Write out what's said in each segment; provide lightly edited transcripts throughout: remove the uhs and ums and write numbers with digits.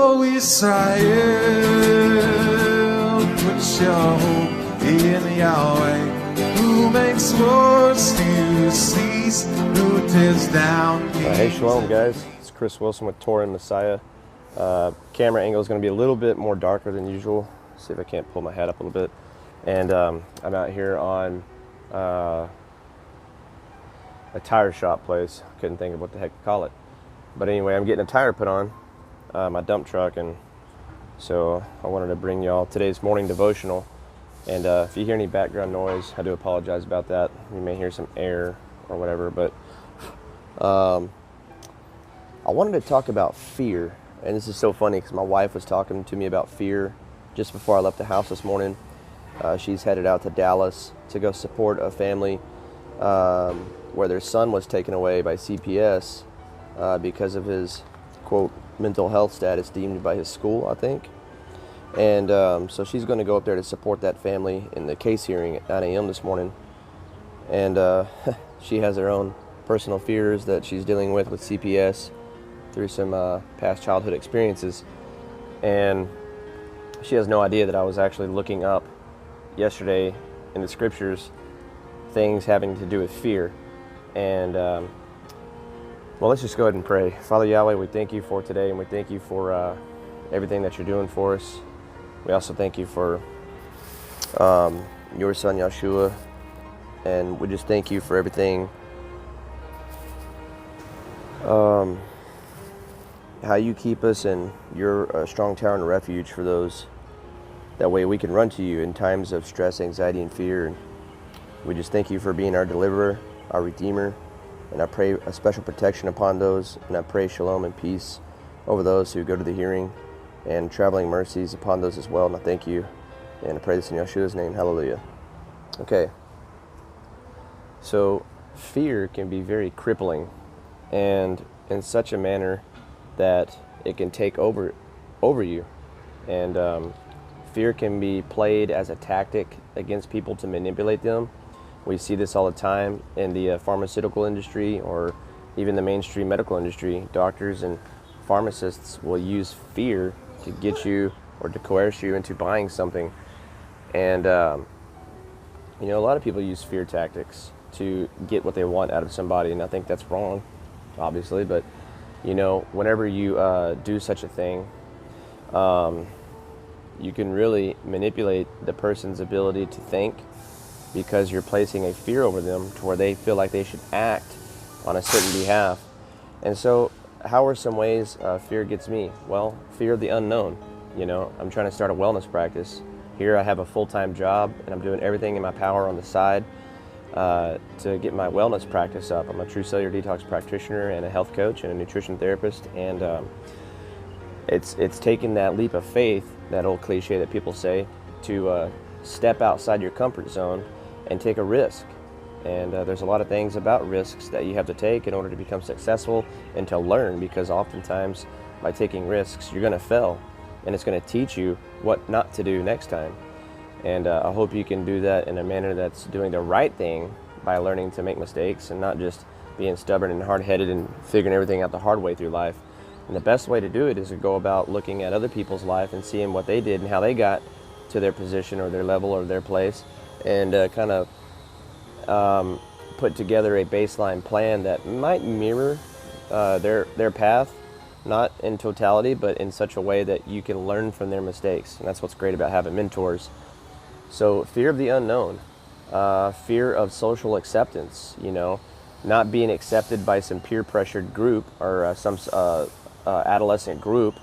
Oh, Israel, put your hope in Yahweh, who makes wars to cease, who tears down. Hey, shalom, guys. It's Chris Wilson with Torah and Messiah. Camera angle is going to be a little bit more darker than usual. See if I can't pull my hat up a little bit. And I'm out here on a tire shop place. Couldn't think of what the heck to call it. But anyway, I'm getting a tire put on my dump truck, and so I wanted to bring y'all today's morning devotional. And if you hear any background noise, I do apologize about that. You may hear some air or whatever, but I wanted to talk about fear. And this is so funny because my wife was talking to me about fear just before I left the house this morning. She's headed out to Dallas to go support a family where their son was taken away by CPS because of his, quote, mental health status deemed by his school, I think. And so she's going to go up there to support that family in the case hearing at 9 a.m. this morning. And she has her own personal fears that she's dealing with CPS through some past childhood experiences. And she has no idea that I was actually looking up yesterday in the scriptures things having to do with fear. And well, let's just go ahead and pray. Father Yahweh, we thank you for today, and we thank you for everything that you're doing for us. We also thank you for your son Yeshua, and we just thank you for everything, how you keep us, and you're a strong tower and refuge for those. That way we can run to you in times of stress, anxiety, and fear. And we just thank you for being our deliverer, our redeemer. And I pray a special protection upon those. And I pray shalom and peace over those who go to the hearing, and traveling mercies upon those as well. And I thank you. And I pray this in Yeshua's name. Hallelujah. Okay. So fear can be very crippling, and in such a manner that it can take over you. And fear can be played as a tactic against people to manipulate them. We see this all the time in the pharmaceutical industry, or even the mainstream medical industry. Doctors and pharmacists will use fear to get you or to coerce you into buying something. And a lot of people use fear tactics to get what they want out of somebody, and I think that's wrong, obviously. But whenever you do such a thing, you can really manipulate the person's ability to think, because you're placing a fear over them to where they feel like they should act on a certain behalf. And so how are some ways fear gets me? Well, fear of the unknown. I'm trying to start a wellness practice. Here I have a full-time job, and I'm doing everything in my power on the side to get my wellness practice up. I'm a true cellular detox practitioner and a health coach and a nutrition therapist. And it's taking that leap of faith, that old cliche that people say, to step outside your comfort zone and take a risk. And there's a lot of things about risks that you have to take in order to become successful and to learn, because oftentimes by taking risks you're going to fail, and it's going to teach you what not to do next time. And I hope you can do that in a manner that's doing the right thing by learning to make mistakes and not just being stubborn and hard-headed and figuring everything out the hard way through life. And the best way to do it is to go about looking at other people's life and seeing what they did and how they got to their position or their level or their place, and kind of put together a baseline plan that might mirror their path, not in totality, but in such a way that you can learn from their mistakes. And that's what's great about having mentors. So fear of the unknown, fear of social acceptance, not being accepted by some peer-pressured group or some adolescent group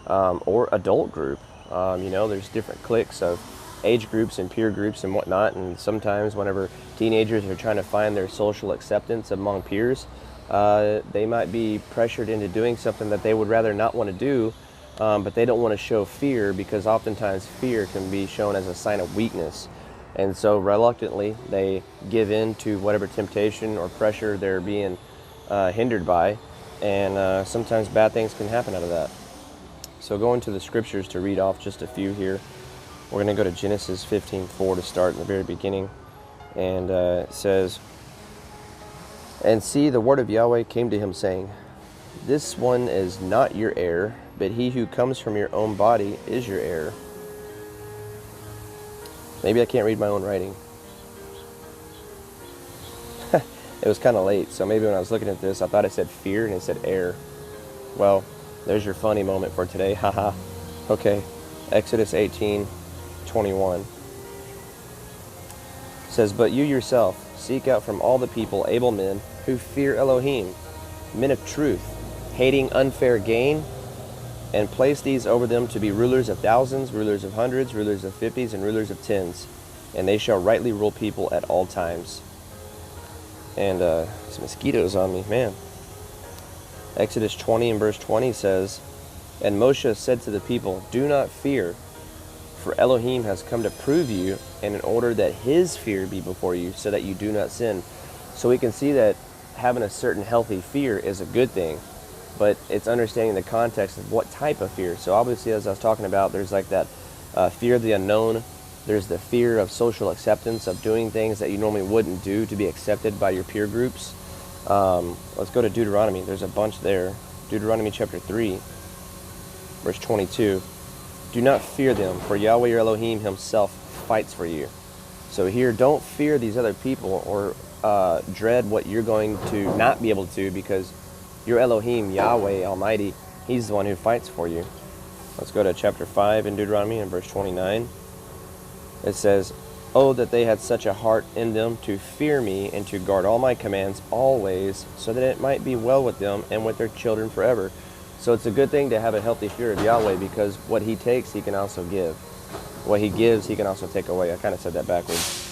or adult group. There's different cliques of age groups and peer groups and whatnot, and sometimes whenever teenagers are trying to find their social acceptance among peers, they might be pressured into doing something that they would rather not want to do, but they don't want to show fear, because oftentimes fear can be shown as a sign of weakness. And so reluctantly they give in to whatever temptation or pressure they're being hindered by, and sometimes bad things can happen out of that. So going to the scriptures to read off just a few here. We're going to go to Genesis 15:4 to start in the very beginning. And it says, "And see, the word of Yahweh came to him, saying, This one is not your heir, but he who comes from your own body is your heir. Maybe I can't read my own writing. It was kind of late, so maybe when I was looking at this, I thought it said fear and it said heir. Well, there's your funny moment for today. Haha. Okay. Exodus 18:21 says, "But you yourself seek out from all the people able men who fear Elohim, men of truth, hating unfair gain, and place these over them to be rulers of thousands, rulers of hundreds, rulers of fifties, and rulers of tens, and they shall rightly rule people at all times." And some mosquitoes on me, man. Exodus 20 and verse 20 says, "And Moshe said to the people, do not fear, for Elohim has come to prove you, and in order that his fear be before you, so that you do not sin." So we can see that having a certain healthy fear is a good thing, but it's understanding the context of what type of fear. So obviously, as I was talking about, there's like that fear of the unknown. There's the fear of social acceptance, of doing things that you normally wouldn't do to be accepted by your peer groups. Let's go to Deuteronomy. There's a bunch there. Deuteronomy chapter 3, verse 22. "Do not fear them, for Yahweh your Elohim himself fights for you." So here, don't fear these other people or dread what you're going to not be able to do, because your Elohim, Yahweh Almighty, he's the one who fights for you. Let's go to chapter 5 in Deuteronomy and verse 29. It says, "Oh, that they had such a heart in them to fear me and to guard all my commands always, so that it might be well with them and with their children forever." So it's a good thing to have a healthy fear of Yahweh, because what he takes, he can also give. What he gives, he can also take away. I kind of said that backwards.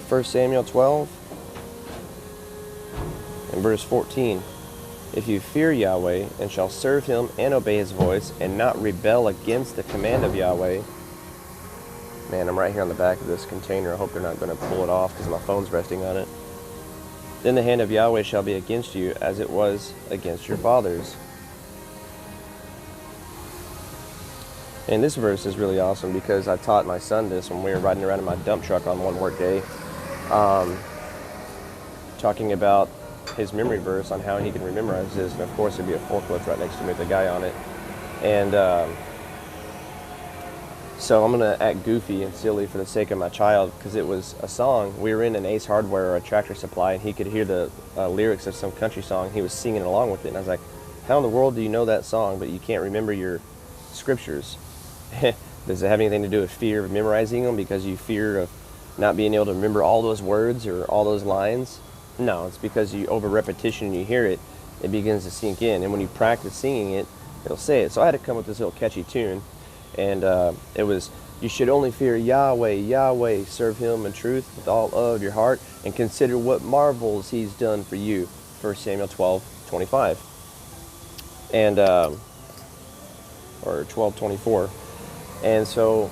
1 Samuel 12 and verse 14. "If you fear Yahweh and shall serve him and obey his voice and not rebel against the command of Yahweh." Man, I'm right here on the back of this container. I hope they're not going to pull it off because my phone's resting on it. "Then the hand of Yahweh shall be against you as it was against your fathers." And this verse is really awesome, because I taught my son this when we were riding around in my dump truck on one work day, talking about his memory verse on how he can memorize this. And of course, there'd be a forklift right next to me with a guy on it. And so I'm going to act goofy and silly for the sake of my child, because it was a song. We were in an Ace Hardware or a Tractor Supply, and he could hear the lyrics of some country song. He was singing along with it, and I was like, how in the world do you know that song, but you can't remember your scriptures? Does it have anything to do with fear of memorizing them, because you fear of not being able to remember all those words or all those lines? No, it's because you, over repetition, you hear it, it begins to sink in, and when you practice singing it, it'll say it. So I had to come up with this little catchy tune. And it was, "You should only fear Yahweh, Yahweh, serve him in truth with all of your heart, and consider what marvels he's done for you." 1 Samuel 12:25. And, or 12:24. And so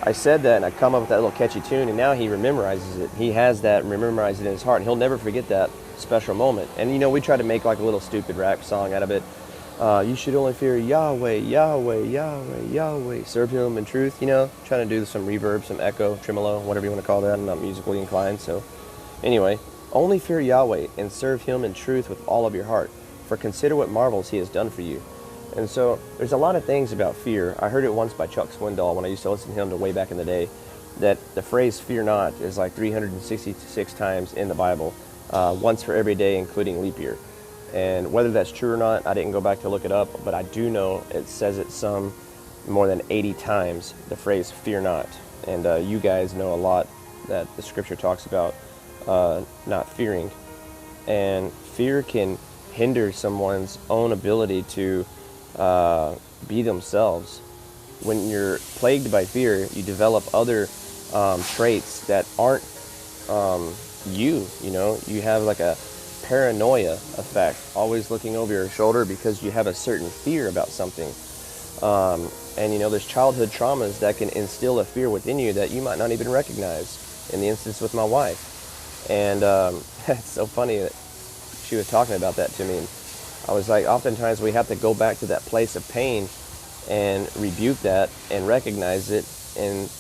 I said that, and I come up with that little catchy tune, and now he memorizes it. He has that memorized in his heart, and he'll never forget that special moment. And, you know, we try to make like a little stupid rap song out of it. "You should only fear Yahweh, Yahweh, Yahweh, Yahweh, serve him in truth." You know, trying to do some reverb, some echo, tremolo, whatever you want to call that. I'm not musically inclined, so anyway. "Only fear Yahweh and serve him in truth with all of your heart, for consider what marvels he has done for you." And so there's a lot of things about fear. I heard it once by Chuck Swindoll when I used to listen to him way back in the day, that the phrase "fear not" is like 366 times in the Bible, once for every day, including leap year. And whether that's true or not, I didn't go back to look it up, but I do know it says it some more than 80 times, the phrase "fear not." And you guys know a lot that the scripture talks about not fearing. And fear can hinder someone's own ability to be themselves. When you're plagued by fear, you develop other traits that aren't you know, you have like a paranoia effect, always looking over your shoulder because you have a certain fear about something. And you know, there's childhood traumas that can instill a fear within you that you might not even recognize. In the instance with my wife. And it's so funny that she was talking about that to me. And I was like, oftentimes we have to go back to that place of pain and rebuke that and recognize it and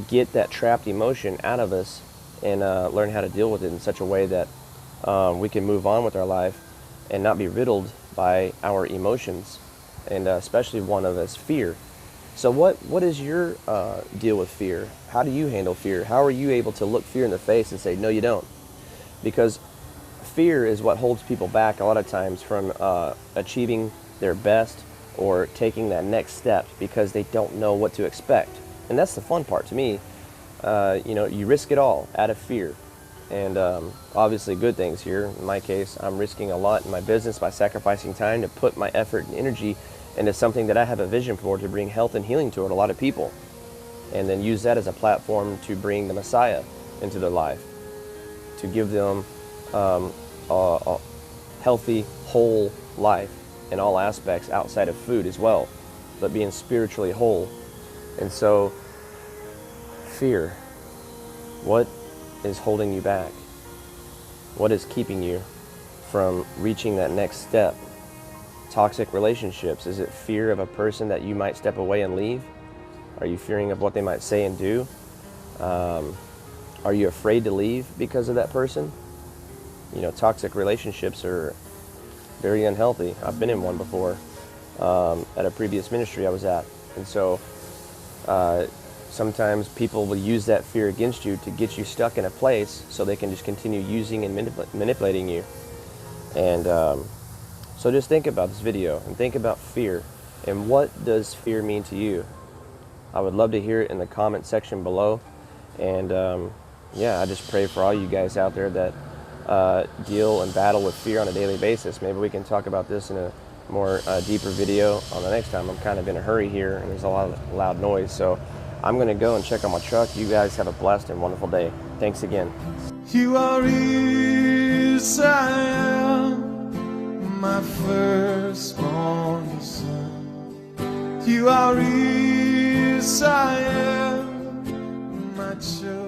get that trapped emotion out of us and learn how to deal with it in such a way that we can move on with our life and not be riddled by our emotions, and especially one of us, fear. So what is your deal with fear? How do you handle fear? How are you able to look fear in the face and say, no, you don't? Because fear is what holds people back a lot of times from achieving their best or taking that next step, because they don't know what to expect. And that's the fun part to me. You risk it all out of fear. And obviously good things here. In my case, I'm risking a lot in my business by sacrificing time to put my effort and energy into something that I have a vision for, to bring health and healing to a lot of people. And then use that as a platform to bring the Messiah into their life, to give them a healthy, whole life in all aspects outside of food as well, but being spiritually whole. And so, fear. What is holding you back? What is keeping you from reaching that next step? Toxic relationships. Is it fear of a person that you might step away and leave? Are you fearing of what they might say and do? Are you afraid to leave because of that person? Toxic relationships are very unhealthy. I've been in one before at a previous ministry I was at. And so sometimes people will use that fear against you to get you stuck in a place so they can just continue using and manipulating you. And so just think about this video and think about fear. And what does fear mean to you? I would love to hear it in the comment section below. And I just pray for all you guys out there that deal and battle with fear on a daily basis. Maybe we can talk about this in a more deeper video on the next time. I'm kind of in a hurry here and there's a lot of loud noise. So I'm going to go and check on my truck. You guys have a blessed and wonderful day. Thanks again. You are Israel, my firstborn son. You are Israel, my chosen.